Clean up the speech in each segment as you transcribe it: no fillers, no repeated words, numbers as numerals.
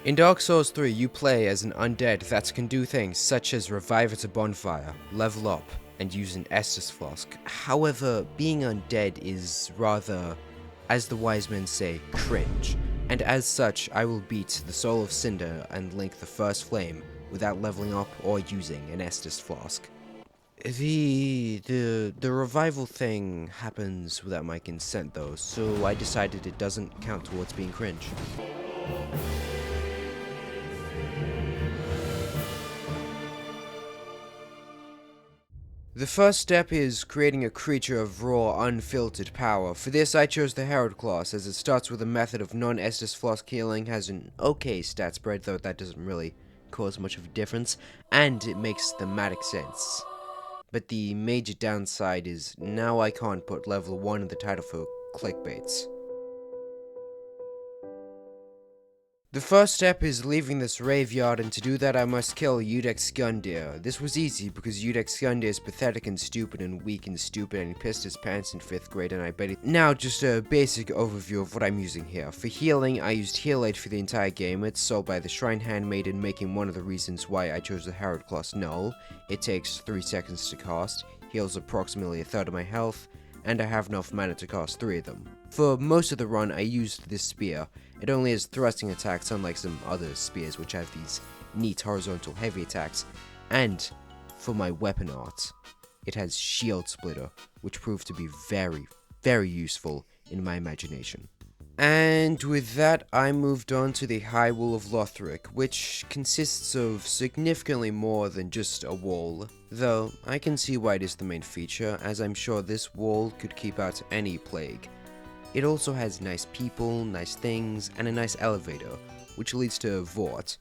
In Dark Souls 3, you play as an undead that can do things such as revive at a bonfire, level up, and use an Estus Flask. However, being undead is rather, as the wise men say, cringe, and as such, I will beat the Soul of Cinder and link the First Flame without leveling up or using an Estus Flask. The revival thing happens without my consent though, so I decided it doesn't count towards being cringe. The first step is creating a creature of raw, unfiltered power. For this, I chose the Herald class, as it starts with a method of non-Estus Flask healing, has an okay stat spread, though that doesn't really cause much of a difference, and it makes thematic sense. But the major downside is now I can't put level 1 in the title for clickbaits. The first step is leaving this graveyard, and to do that I must kill Udex Gundyr. This was easy because Udex Gundyr is pathetic and stupid and weak and stupid and he pissed his pants in 5th grade and I bet it. Now just a basic overview of what I'm using here. For healing, I used Heal Aid for the entire game. It's sold by the Shrine Handmaiden, making one of the reasons why I chose the Herald class null. It takes 3 seconds to cast, heals approximately a third of my health, and I have enough mana to cast 3 of them. For most of the run, I used this spear. It only has thrusting attacks, unlike some other spears which have these neat horizontal heavy attacks. And for my weapon art, it has Shield Splitter, which proved to be very, very useful in my imagination. And with that, I moved on to the High Wall of Lothric, which consists of significantly more than just a wall. Though, I can see why it is the main feature, as I'm sure this wall could keep out any plague. It also has nice people, nice things, and a nice elevator, which leads to Vort.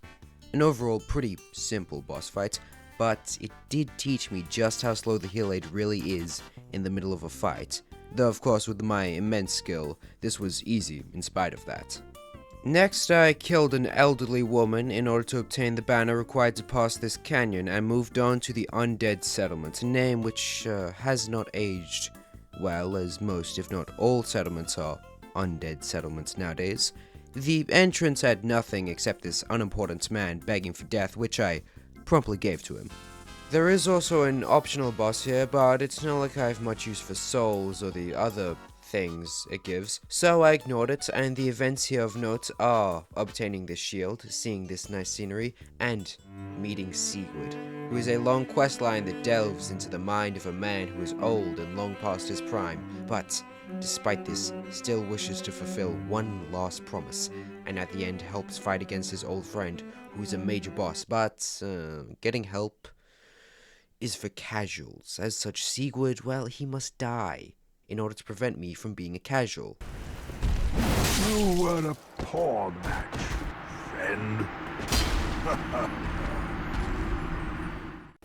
An overall pretty simple boss fight, but it did teach me just how slow the heal aid really is in the middle of a fight. Though of course with my immense skill, this was easy in spite of that. Next, I killed an elderly woman in order to obtain the banner required to pass this canyon and moved on to the Undead settlement, a name which has not aged well, as most if not all settlements are undead settlements nowadays. The entrance had nothing except this unimportant man begging for death, which I promptly gave to him. There is also an optional boss here, but it's not like I have much use for souls or the other things it gives, so I ignored it, and the events here of note are obtaining this shield, seeing this nice scenery, and meeting Sigurd, who is a long quest line that delves into the mind of a man who is old and long past his prime, but despite this, still wishes to fulfill one last promise, and at the end helps fight against his old friend, who is a major boss, but getting help is for casuals. As such, Sigurd, well, he must die in order to prevent me from being a casual. You were a poor match, friend.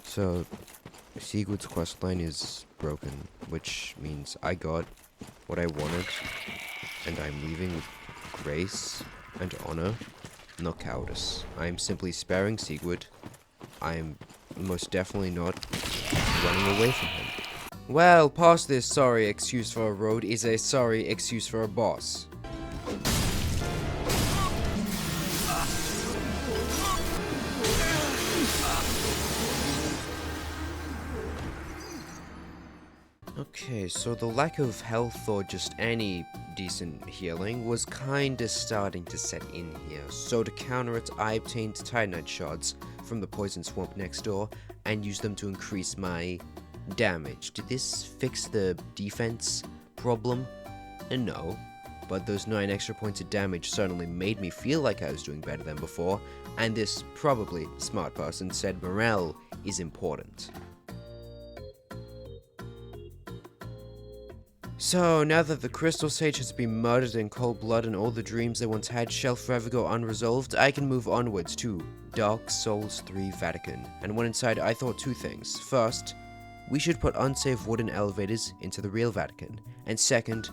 So, Sigurd's questline is broken, which means I got what I wanted, and I'm leaving with grace and honor, no cowardice. I'm simply sparing Sigurd. I'm most definitely not running away from him. Well, past this sorry excuse for a road is a sorry excuse for a boss. Okay, so the lack of health or just any decent healing was kinda starting to set in here. So to counter it, I obtained Titanite shards from the poison swamp next door and used them to increase my damage. Did this fix the defense problem? No, but those 9 extra points of damage certainly made me feel like I was doing better than before, and this probably smart person said morale is important. So, now that the Crystal Sage has been murdered in cold blood and all the dreams they once had shall forever go unresolved, I can move onwards to Dark Souls 3 Vatican. And when inside, I thought 2 things. First, we should put unsafe wooden elevators into the real Vatican. And second,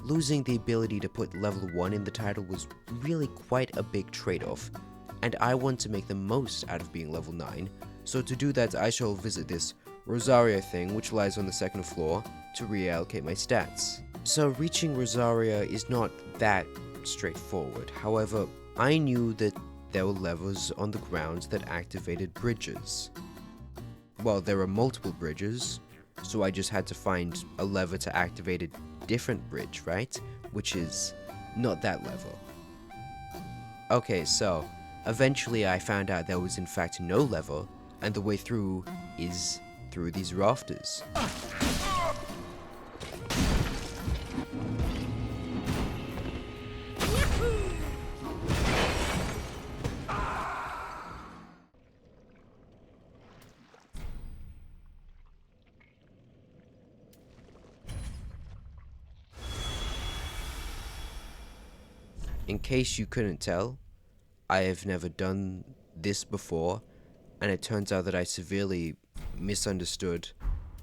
losing the ability to put level 1 in the title was really quite a big trade-off. And I want to make the most out of being level 9. So to do that, I shall visit this Rosaria thing, which lies on the 2nd floor, to reallocate my stats. So reaching Rosaria is not that straightforward. However, I knew that there were levers on the ground that activated bridges. Well, there are multiple bridges, so I just had to find a lever to activate a different bridge, right? Which is not that lever. Okay, so eventually I found out there was in fact no lever, and the way through is through these rafters. In case you couldn't tell, I have never done this before, and it turns out that I severely misunderstood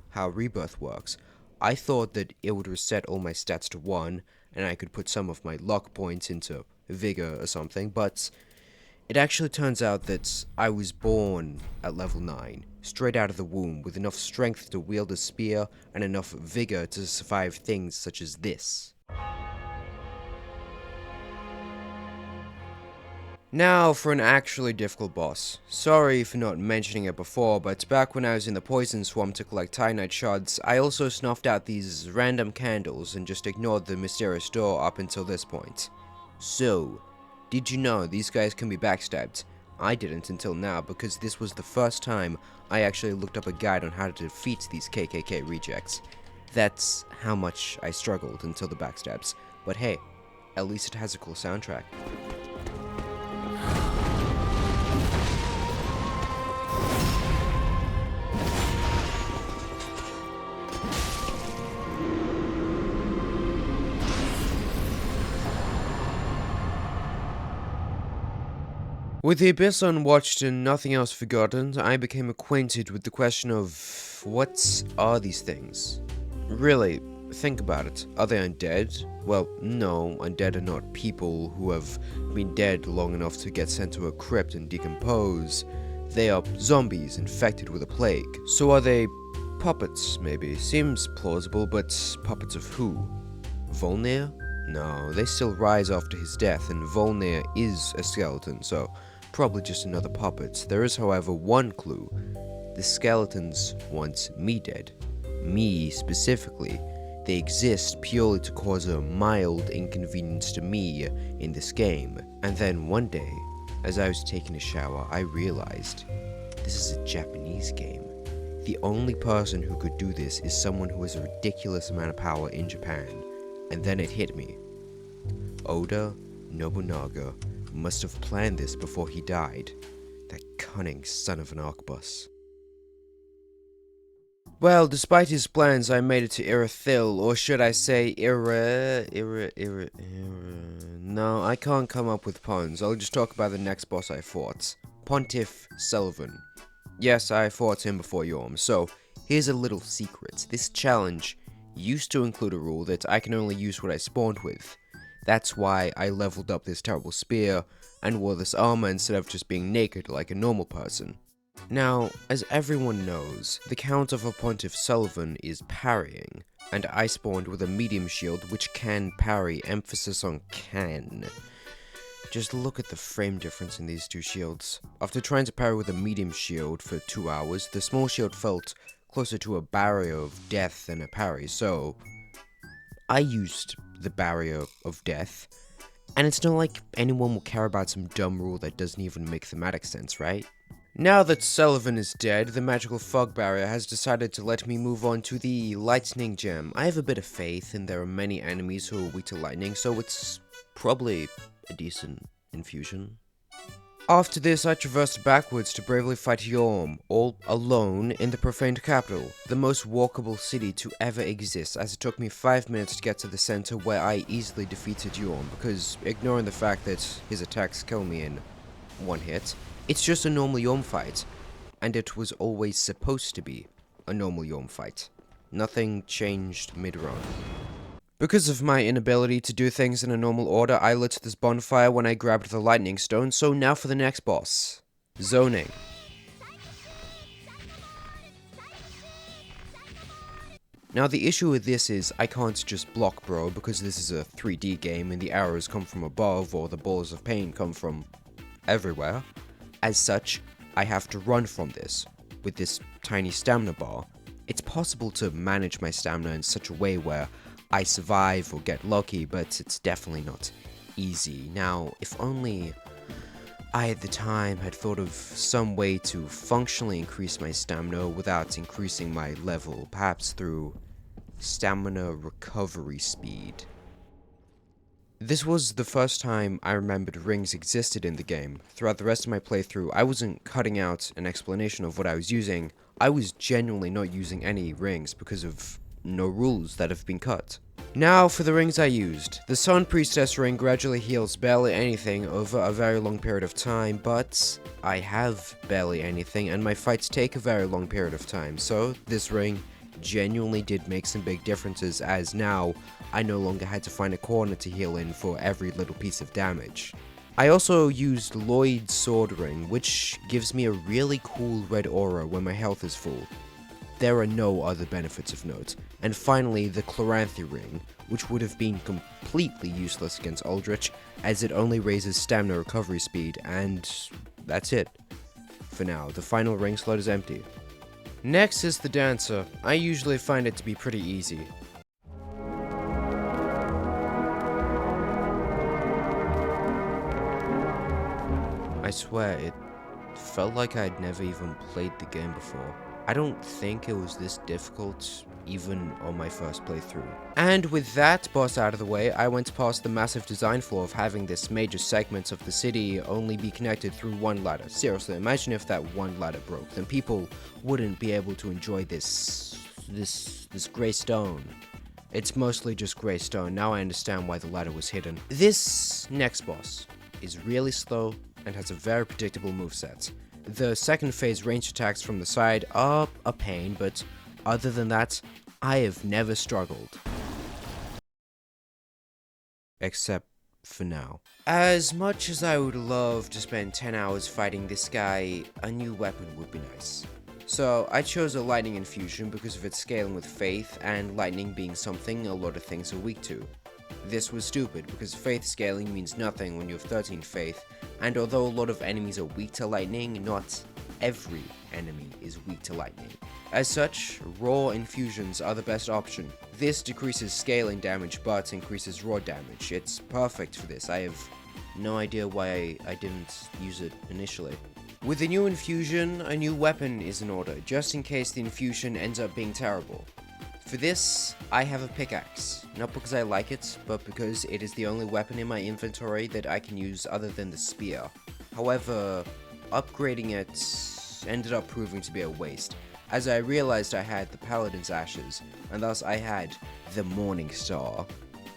how Rebirth works. I thought that it would reset all my stats to 1, and I could put some of my luck points into Vigor or something, but it actually turns out that I was born at level 9, straight out of the womb, with enough strength to wield a spear and enough Vigor to survive things such as this. Now for an actually difficult boss. Sorry for not mentioning it before, but back when I was in the poison swamp to collect Titanite shards, I also snuffed out these random candles and just ignored the mysterious door up until this point. So, did you know these guys can be backstabbed? I didn't until now, because this was the first time I actually looked up a guide on how to defeat these KKK rejects. That's how much I struggled until the backstabs. But hey, at least it has a cool soundtrack. With the Abyss unwatched and nothing else forgotten, I became acquainted with the question of, what are these things? Really, think about it. Are they undead? Well, no, undead are not people who have been dead long enough to get sent to a crypt and decompose. They are zombies infected with a plague. So are they puppets, maybe? Seems plausible, but puppets of who? Volnir? No, they still rise after his death, and Volnir is a skeleton, so probably just another puppet. There is, however, one clue. The skeletons want me dead. Me, specifically. They exist purely to cause a mild inconvenience to me in this game. And then one day, as I was taking a shower, I realized this is a Japanese game. The only person who could do this is someone who has a ridiculous amount of power in Japan. And then it hit me. Oda Nobunaga must have planned this before he died. That cunning son of an arquebus. Well, despite his plans, I made it to Irithyll, or should I say No, I can't come up with puns. I'll just talk about the next boss I fought. Pontiff Sulyvahn. Yes, I fought him before Yorm, so here's a little secret. This challenge used to include a rule that I can only use what I spawned with. That's why I leveled up this terrible spear and wore this armor instead of just being naked like a normal person. Now, as everyone knows, the counter for Pontiff Sulyvahn is parrying, and I spawned with a medium shield which can parry, emphasis on can. Just look at the frame difference in these two shields. After trying to parry with a medium shield for 2 hours, the small shield felt closer to a barrier of death than a parry, so I used the barrier of death, and it's not like anyone will care about some dumb rule that doesn't even make thematic sense, right? Now that Sulyvahn is dead, the magical fog barrier has decided to let me move on to the lightning gem. I have a bit of faith, and there are many enemies who are weak to lightning, so it's probably a decent infusion. After this, I traversed backwards to bravely fight Yorm, all alone in the profaned capital, the most walkable city to ever exist, as it took me 5 minutes to get to the center where I easily defeated Yorm, because ignoring the fact that his attacks kill me in one hit, it's just a normal Yorm fight, and it was always supposed to be a normal Yorm fight. Nothing changed mid-run. Because of my inability to do things in a normal order, I lit this bonfire when I grabbed the lightning stone, so now for the next boss. Zoning. Now the issue with this is, I can't just block bro, because this is a 3D game and the arrows come from above, or the balls of pain come from everywhere. As such, I have to run from this. With this tiny stamina bar, it's possible to manage my stamina in such a way where I survive or get lucky, but it's definitely not easy. Now, if only I at the time had thought of some way to functionally increase my stamina without increasing my level, perhaps through stamina recovery speed. This was the first time I remembered rings existed in the game. Throughout the rest of my playthrough, I wasn't cutting out an explanation of what I was using. I was genuinely not using any rings because of no rules that have been cut. Now for the rings I used. The Sun Priestess ring gradually heals barely anything over a very long period of time, but I have barely anything and my fights take a very long period of time, so this ring genuinely did make some big differences, as now I no longer had to find a corner to heal in for every little piece of damage. I also used Lloyd's sword ring, which gives me a really cool red aura when my health is full. There are no other benefits of note. And finally, the Chloranthy ring, which would have been completely useless against Aldrich, as it only raises stamina recovery speed, and that's it. For now, the final ring slot is empty. Next is the Dancer. I usually find it to be pretty easy. I swear, it felt like I'd never even played the game before. I don't think it was this difficult, even on my first playthrough. And with that boss out of the way, I went past the massive design flaw of having this major segment of the city only be connected through one ladder. Seriously, imagine if that one ladder broke, then people wouldn't be able to enjoy this grey stone. It's mostly just grey stone. Now I understand why the ladder was hidden. This next boss is really slow and has a very predictable moveset. The second phase range attacks from the side are a pain, but other than that, I have never struggled. Except for now. As much as I would love to spend 10 hours fighting this guy, a new weapon would be nice. So I chose a lightning infusion because of its scaling with faith, and lightning being something a lot of things are weak to. This was stupid because faith scaling means nothing when you have 13 faith, and although a lot of enemies are weak to lightning, not every enemy is weak to lightning. As such, raw infusions are the best option. This decreases scaling damage but increases raw damage. It's perfect for this. I have no idea why I didn't use it initially. With the new infusion, a new weapon is in order, just in case the infusion ends up being terrible. For this, I have a pickaxe, not because I like it, but because it is the only weapon in my inventory that I can use other than the spear. However, upgrading it ended up proving to be a waste, as I realized I had the Paladin's Ashes, and thus I had the Morning Star,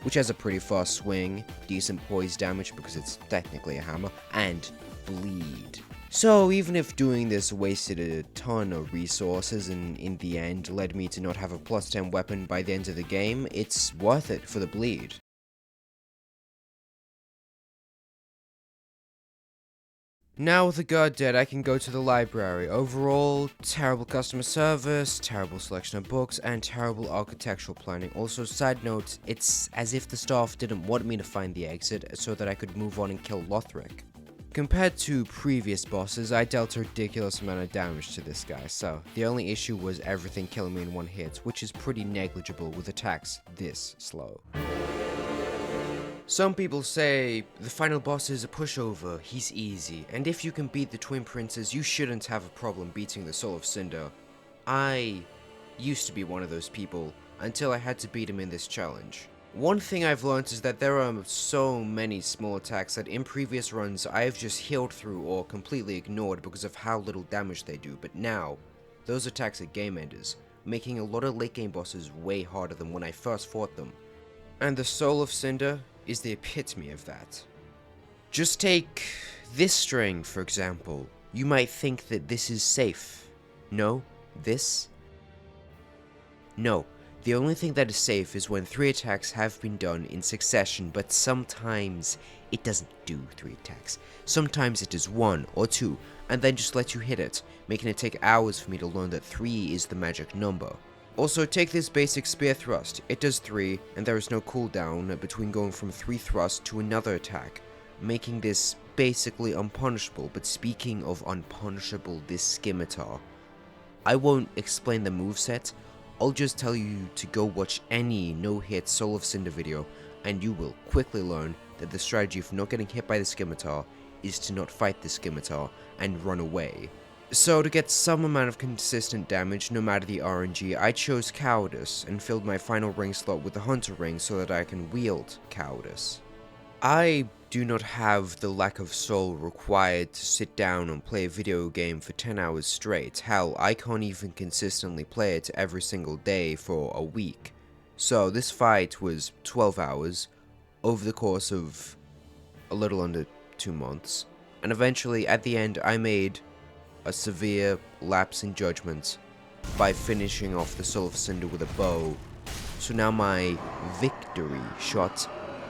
which has a pretty fast swing, decent poise damage because it's technically a hammer, and bleed. So even if doing this wasted a ton of resources and in the end led me to not have a plus 10 weapon by the end of the game, it's worth it for the bleed. Now with the god dead, I can go to the library. Overall, terrible customer service, terrible selection of books, and terrible architectural planning. Also, side note, it's as if the staff didn't want me to find the exit so that I could move on and kill Lothric. Compared to previous bosses, I dealt a ridiculous amount of damage to this guy, so the only issue was everything killing me in one hit, which is pretty negligible with attacks this slow. Some people say the final boss is a pushover, he's easy, and if you can beat the Twin Princes, you shouldn't have a problem beating the Soul of Cinder. I used to be one of those people, until I had to beat him in this challenge. One thing I've learned is that there are so many small attacks that in previous runs I have just healed through or completely ignored because of how little damage they do, but now, those attacks are game enders, making a lot of late game bosses way harder than when I first fought them. And the Soul of Cinder is the epitome of that. Just take this string, for example. You might think that this is safe. No, this? No. The only thing that is safe is when 3 attacks have been done in succession, but sometimes it doesn't do 3 attacks. Sometimes it does 1 or 2, and then just lets you hit it, making it take hours for me to learn that 3 is the magic number. Also, take this basic spear thrust. It does 3, and there is no cooldown between going from 3 thrusts to another attack. making this basically unpunishable. But speaking of unpunishable, this scimitar, I won't explain the moveset, I'll just tell you to go watch any no-hit Soul of Cinder video, and you will quickly learn that the strategy for not getting hit by the scimitar is to not fight the scimitar and run away. So to get some amount of consistent damage no matter the RNG, I chose Cowardice and filled my final ring slot with the Hunter ring so that I can wield Cowardice. I do not have the lack of soul required to sit down and play a video game for 10 hours straight. Hell, I can't even consistently play it every single day for a week. So this fight was 12 hours over the course of a little under 2 months. And eventually, at the end, I made a severe lapse in judgment by finishing off the Soul of Cinder with a bow. So now my victory shot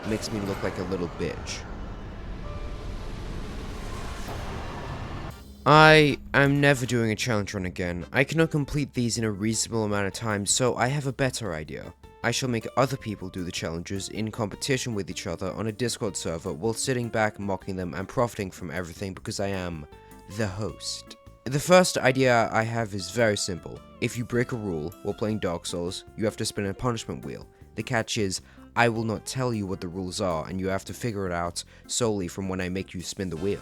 makes me look like a little bitch. I am never doing a challenge run again. I cannot complete these in a reasonable amount of time, so I have a better idea. I shall make other people do the challenges in competition with each other on a Discord server while sitting back mocking them and profiting from everything because I am the host. The first idea I have is very simple. If you break a rule while playing Dark Souls, you have to spin a punishment wheel. The catch is, I will not tell you what the rules are, and you have to figure it out solely from when I make you spin the wheel.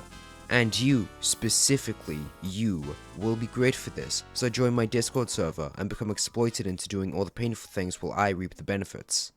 And you, specifically you, will be great for this, so join my Discord server and become exploited into doing all the painful things while I reap the benefits.